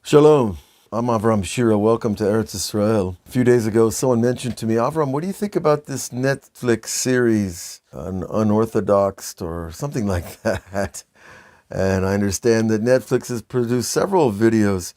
Shalom, I'm Avraham Shira. Welcome to Eretz Israel. A few days ago, someone mentioned to me, Avraham, what do you think about this Netflix series, Unorthodox or something like that? And I understand that Netflix has produced several videos,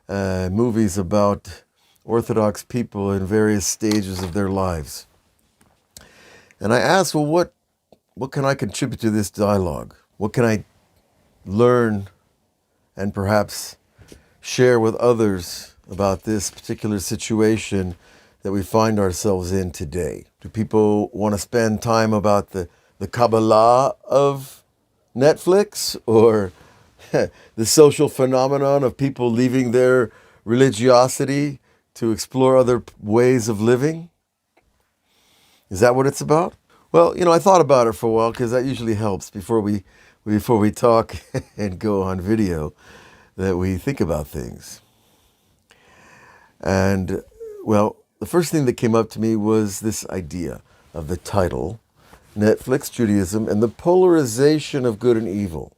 movies about Orthodox people in various stages of their lives. And I asked, well, what can I contribute to this dialogue? What can I learn and perhaps share with others about this particular situation that we find ourselves in today? Do people want to spend time about the Kabbalah of Netflix, or the social phenomenon of people leaving their religiosity to explore other ways of living? Is that what it's about? Well, I thought about it for a while, because that usually helps before we talk and go on video, that we think about things. And, well, the first thing that came up to me was this idea of the title, Netflix, Judaism, and the Polarization of Good and Evil.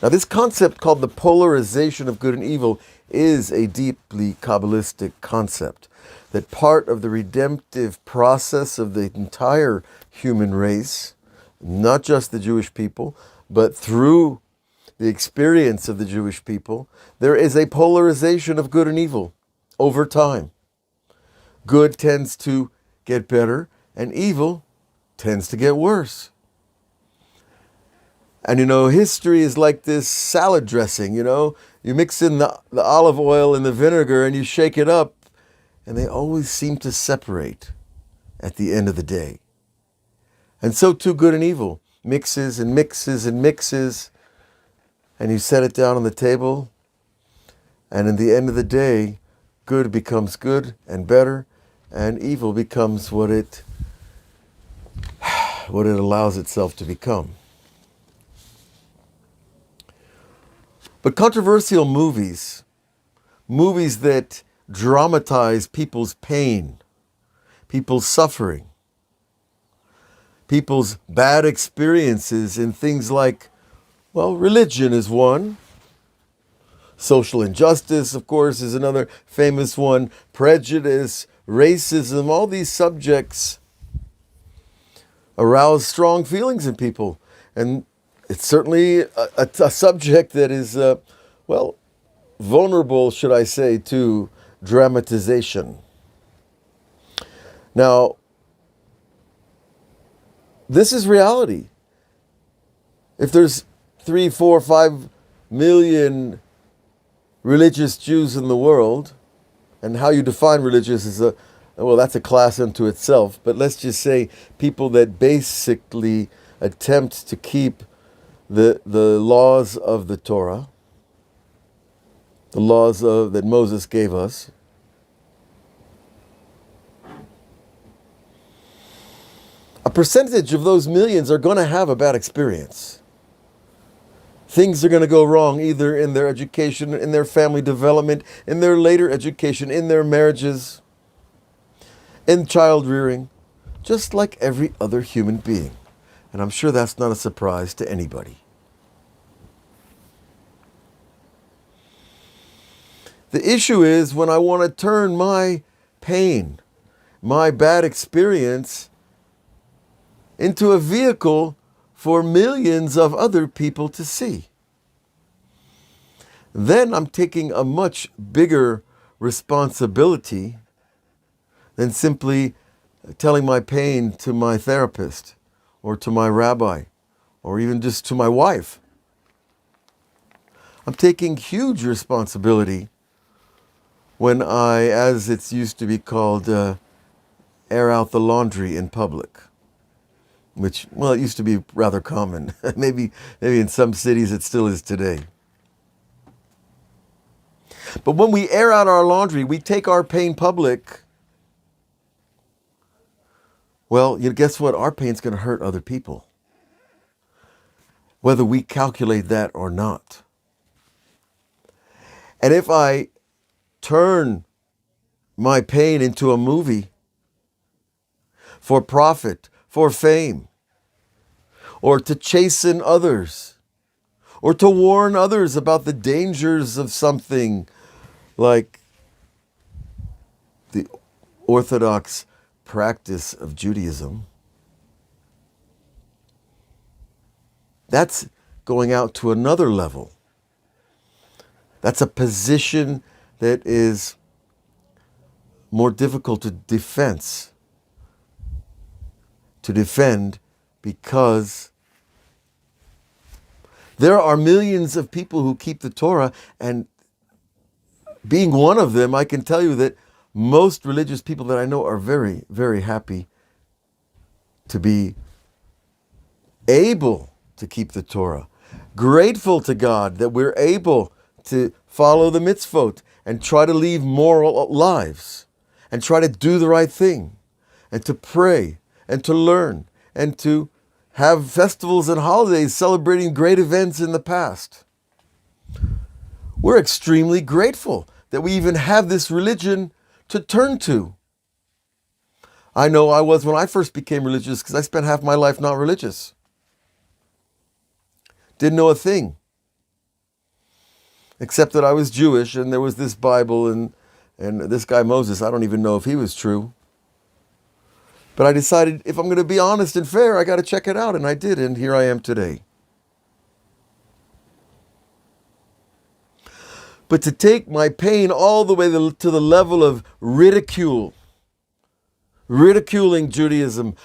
Now, this concept called the polarization of good and evil is a deeply Kabbalistic concept, that part of the redemptive process of the entire human race, not just the Jewish people, but through the experience of the Jewish people, there is a polarization of good and evil over time. Good tends to get better, and evil tends to get worse. And history is like this salad dressing, you mix in the olive oil and the vinegar and you shake it up, and they always seem to separate at the end of the day. And so too good and evil mixes and mixes and mixes, and you set it down on the table, and in the end of the day, good becomes good and better, and evil becomes what it allows itself to become. But controversial movies that dramatize people's pain, people's suffering, people's bad experiences in things like, well, religion is one. Social injustice, of course, is another famous one. Prejudice, racism, all these subjects arouse strong feelings in people. And it's certainly a subject that is, vulnerable, should I say, to dramatization. Now, this is reality. If there's 3, 4, 5 million religious Jews in the world, and how you define religious is that's a class unto itself, but let's just say people that basically attempt to keep the laws of the Torah, the laws that Moses gave us. A percentage of those millions are going to have a bad experience. Things are going to go wrong either in their education, in their family development, in their later education, in their marriages, in child rearing, just like every other human being. And I'm sure that's not a surprise to anybody. The issue is when I want to turn my pain, my bad experience, into a vehicle for millions of other people to see. Then I'm taking a much bigger responsibility than simply telling my pain to my therapist or to my rabbi or even just to my wife. I'm taking huge responsibility when I, as it's used to be called, air out the laundry in public. Which, it used to be rather common. maybe in some cities it still is today. But when we air out our laundry, we take our pain public, well, guess what? Our pain's going to hurt other people, whether we calculate that or not. And if I turn my pain into a movie for profit, for fame, or to chasten others, or to warn others about the dangers of something, like the Orthodox practice of Judaism, that's going out to another level. That's a position that is more difficult to defend because there are millions of people who keep the Torah, and being one of them, I can tell you that most religious people that I know are very, very happy to be able to keep the Torah. Grateful to God that we're able to follow the mitzvot and try to live moral lives and try to do the right thing and to pray and to learn and to have festivals and holidays celebrating great events in the past. We're extremely grateful that we even have this religion to turn to. I know I was when I first became religious because I spent half my life not religious. Didn't know a thing. Except that I was Jewish and there was this Bible and this guy Moses, I don't even know if he was true. But I decided if I'm going to be honest and fair, I got to check it out. And I did, and here I am today. But to take my pain all the way to the level of ridiculing Judaism,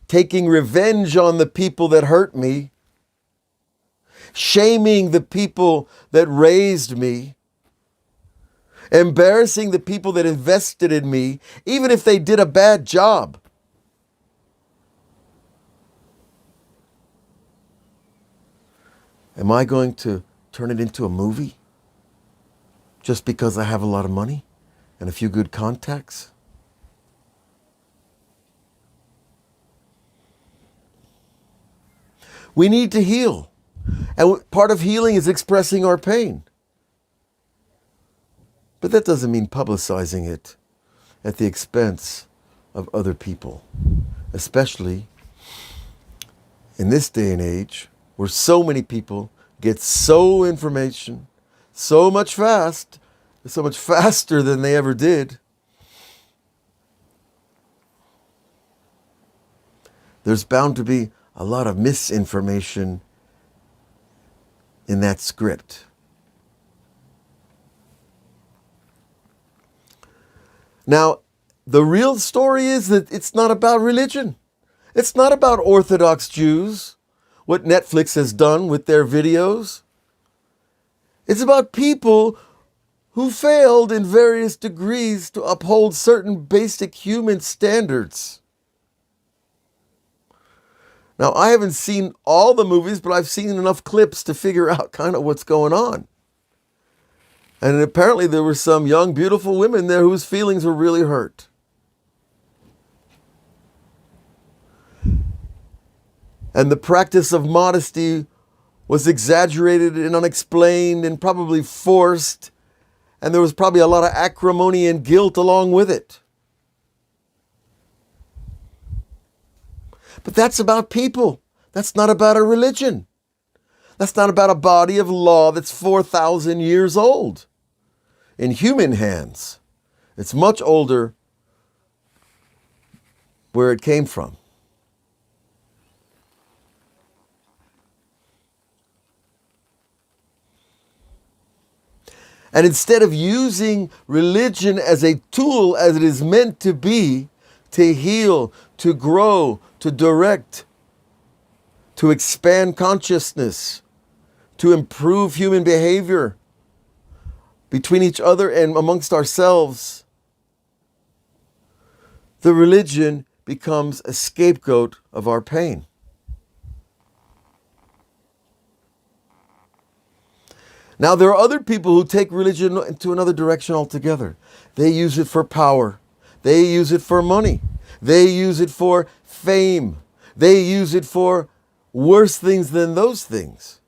taking revenge on the people that hurt me, shaming the people that raised me, embarrassing the people that invested in me, even if they did a bad job. Am I going to turn it into a movie just because I have a lot of money and a few good contacts? We need to heal. And part of healing is expressing our pain. But that doesn't mean publicizing it at the expense of other people, especially in this day and age where so many people get so information so much faster than they ever did. There's bound to be a lot of misinformation in that script. Now, the real story is that it's not about religion. It's not about Orthodox Jews, what Netflix has done with their videos. It's about people who failed in various degrees to uphold certain basic human standards. Now, I haven't seen all the movies, but I've seen enough clips to figure out kind of what's going on. And apparently there were some young, beautiful women there whose feelings were really hurt. And the practice of modesty was exaggerated and unexplained and probably forced. And there was probably a lot of acrimony and guilt along with it. But that's about people. That's not about a religion. That's not about a body of law that's 4,000 years old in human hands. It's much older where it came from. And instead of using religion as a tool as it is meant to be, to heal, to grow, to direct, to expand consciousness, to improve human behavior between each other and amongst ourselves, the religion becomes a scapegoat of our pain. Now, there are other people who take religion into another direction altogether. They use it for power. They use it for money. They use it for fame. They use it for worse things than those things.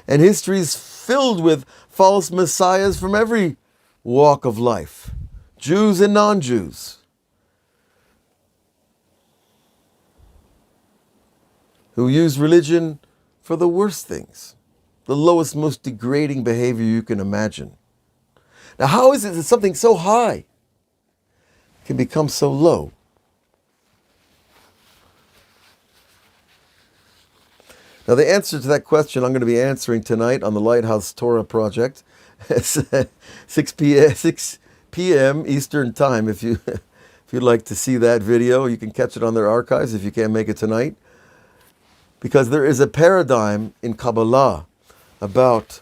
And history is filled with false messiahs from every walk of life, Jews and non-Jews, who use religion for the worst things. the lowest, most degrading behavior you can imagine. Now, how is it that something so high can become so low? Now, the answer to that question I'm going to be answering tonight on the Lighthouse Torah Project. It's 6 p.m. Eastern Time. If you'd like to see that video, you can catch it on their archives if you can't make it tonight. Because there is a paradigm in Kabbalah about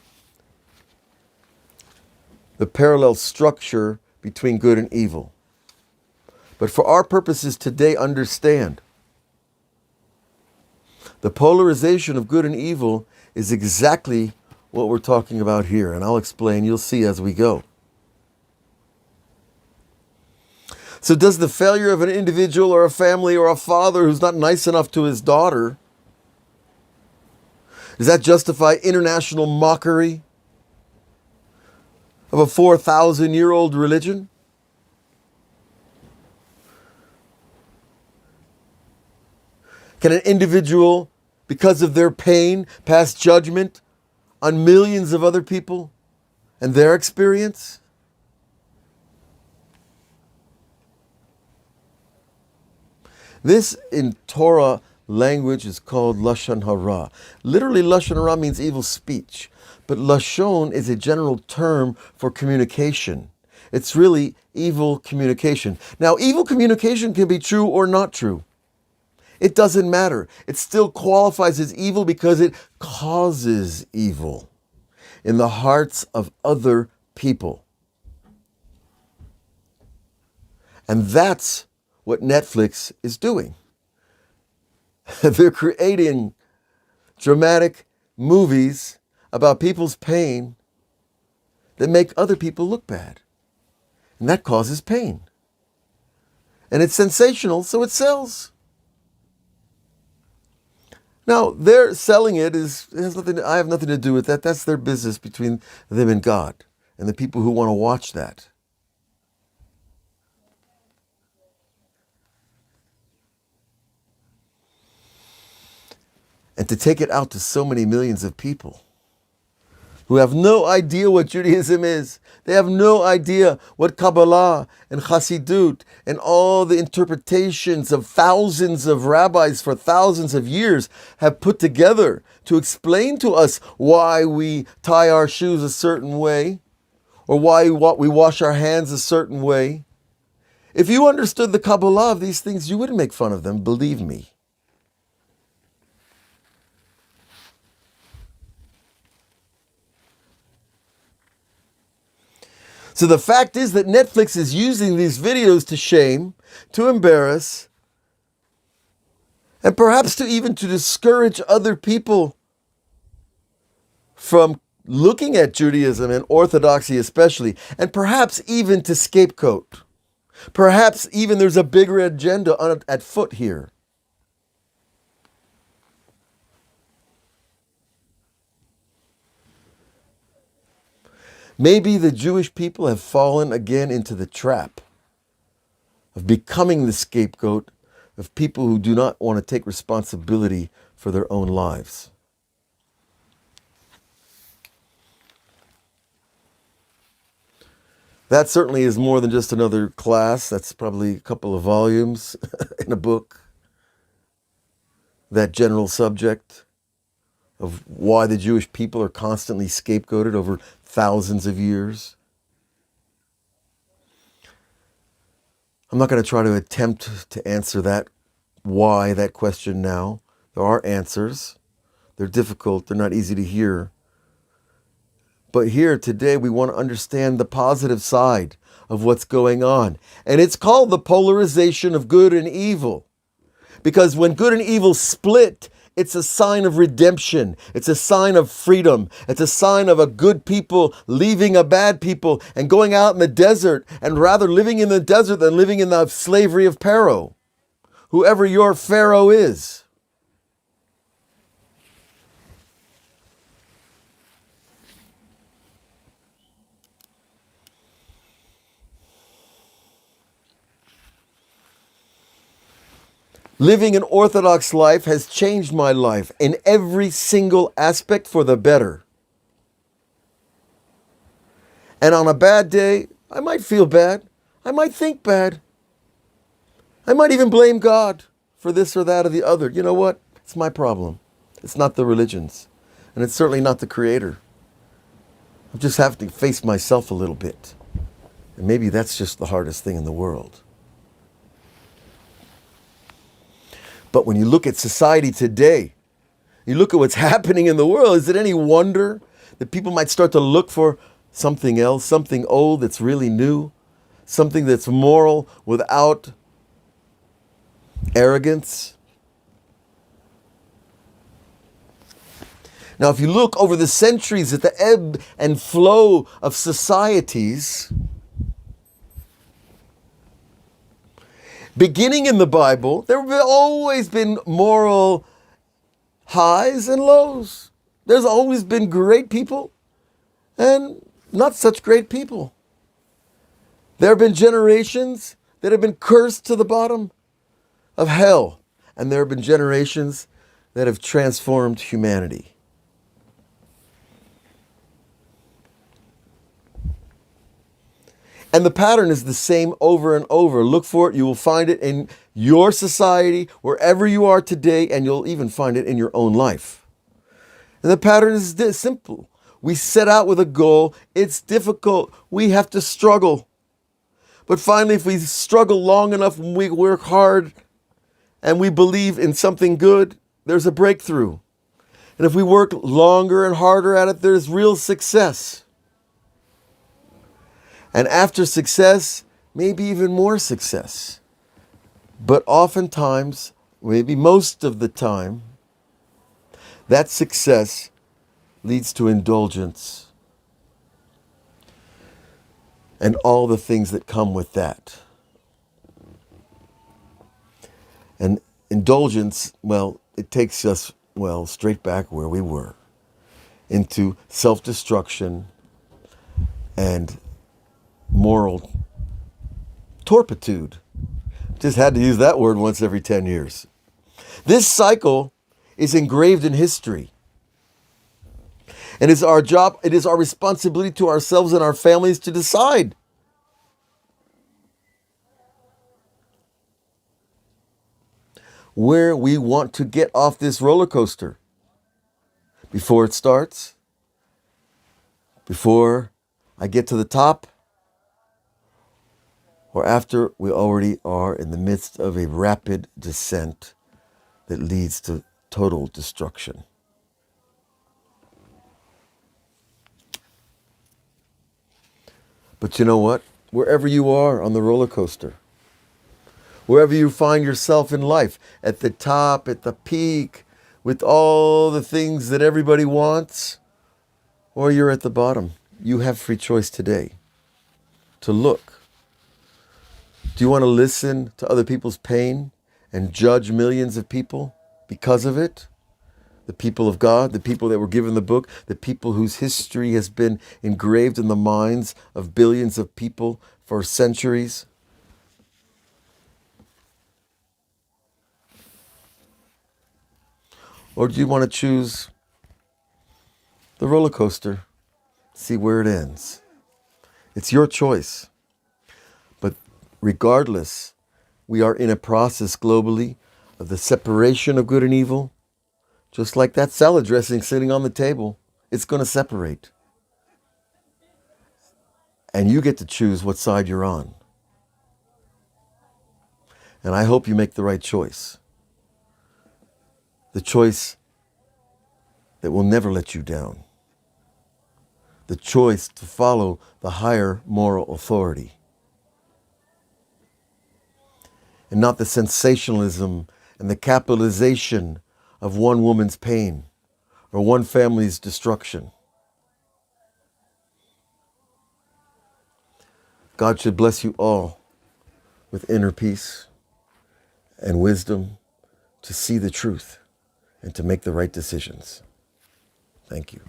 the parallel structure between good and evil. But for our purposes today, understand the polarization of good and evil is exactly what we're talking about here. And I'll explain, you'll see as we go. So does the failure of an individual or a family or a father who's not nice enough to his daughter, does that justify international mockery of a 4,000-year-old religion? Can an individual, because of their pain, pass judgment on millions of other people and their experience? This in Torah language is called Lashon Hara. Literally, Lashon Hara means evil speech. But Lashon is a general term for communication. It's really evil communication. Now, evil communication can be true or not true. It doesn't matter. It still qualifies as evil because it causes evil in the hearts of other people. And that's what Netflix is doing. They're creating dramatic movies about people's pain that make other people look bad. And that causes pain. And it's sensational, so it sells. Now, they're selling it I have nothing to do with that. That's their business between them and God and the people who want to watch that. And to take it out to so many millions of people who have no idea what Judaism is. They have no idea what Kabbalah and Chassidut and all the interpretations of thousands of rabbis for thousands of years have put together to explain to us why we tie our shoes a certain way or why we wash our hands a certain way. If you understood the Kabbalah of these things, you wouldn't make fun of them, believe me. So the fact is that Netflix is using these videos to shame, to embarrass, and perhaps to discourage other people from looking at Judaism and Orthodoxy especially, and perhaps even to scapegoat. Perhaps even there's a bigger agenda at foot here. Maybe the Jewish people have fallen again into the trap of becoming the scapegoat of people who do not want to take responsibility for their own lives. That certainly is more than just another class. That's probably a couple of volumes in a book. That general subject of why the Jewish people are constantly scapegoated over thousands of years. I'm not going to try to attempt to answer that question now. There are answers. They're difficult. They're not easy to hear. But here today we want to understand the positive side of what's going on. And it's called the polarization of good and evil. Because when good and evil split, it's a sign of redemption. It's a sign of freedom. It's a sign of a good people leaving a bad people and going out in the desert and rather living in the desert than living in the slavery of Pharaoh, whoever your Pharaoh is. Living an Orthodox life has changed my life in every single aspect for the better. And on a bad day, I might feel bad. I might think bad. I might even blame God for this or that or the other. You know what? It's my problem. It's not the religion's. And it's certainly not the Creator. I just have to face myself a little bit. And maybe that's just the hardest thing in the world. But when you look at society today, you look at what's happening in the world, is it any wonder that people might start to look for something else, something old that's really new, something that's moral without arrogance? Now, if you look over the centuries at the ebb and flow of societies, beginning in the Bible, there have always been moral highs and lows. There's always been great people and not such great people. There have been generations that have been cursed to the bottom of hell, and there have been generations that have transformed humanity. And the pattern is the same over and over. Look for it. You will find it in your society, wherever you are today, and you'll even find it in your own life. And the pattern is this simple. We set out with a goal. It's difficult. We have to struggle. But finally, if we struggle long enough and we work hard and we believe in something good, there's a breakthrough. And if we work longer and harder at it, there's real success. And after success, maybe even more success. But oftentimes, maybe most of the time, that success leads to indulgence and all the things that come with that. And indulgence, well, it takes us, straight back where we were, into self-destruction and moral turpitude. Just had to use that word once every 10 years. This cycle is engraved in history. And it's our job, it is our responsibility to ourselves and our families to decide. Where we want to get off this roller coaster. Before it starts, before I get to the top, or after we already are in the midst of a rapid descent that leads to total destruction. But you know what? Wherever you are on the roller coaster, wherever you find yourself in life, at the top, at the peak, with all the things that everybody wants, or you're at the bottom, you have free choice today to look. Do you want to listen to other people's pain and judge millions of people because of it? The people of God, the people that were given the book, the people whose history has been engraved in the minds of billions of people for centuries? Or do you want to choose the roller coaster, see where it ends? It's your choice. But regardless, we are in a process globally of the separation of good and evil. Just like that salad dressing sitting on the table, it's going to separate. And you get to choose what side you're on. And I hope you make the right choice. The choice that will never let you down. The choice to follow the higher moral authority. And not the sensationalism and the capitalization of one woman's pain or one family's destruction. God should bless you all with inner peace and wisdom to see the truth and to make the right decisions. Thank you.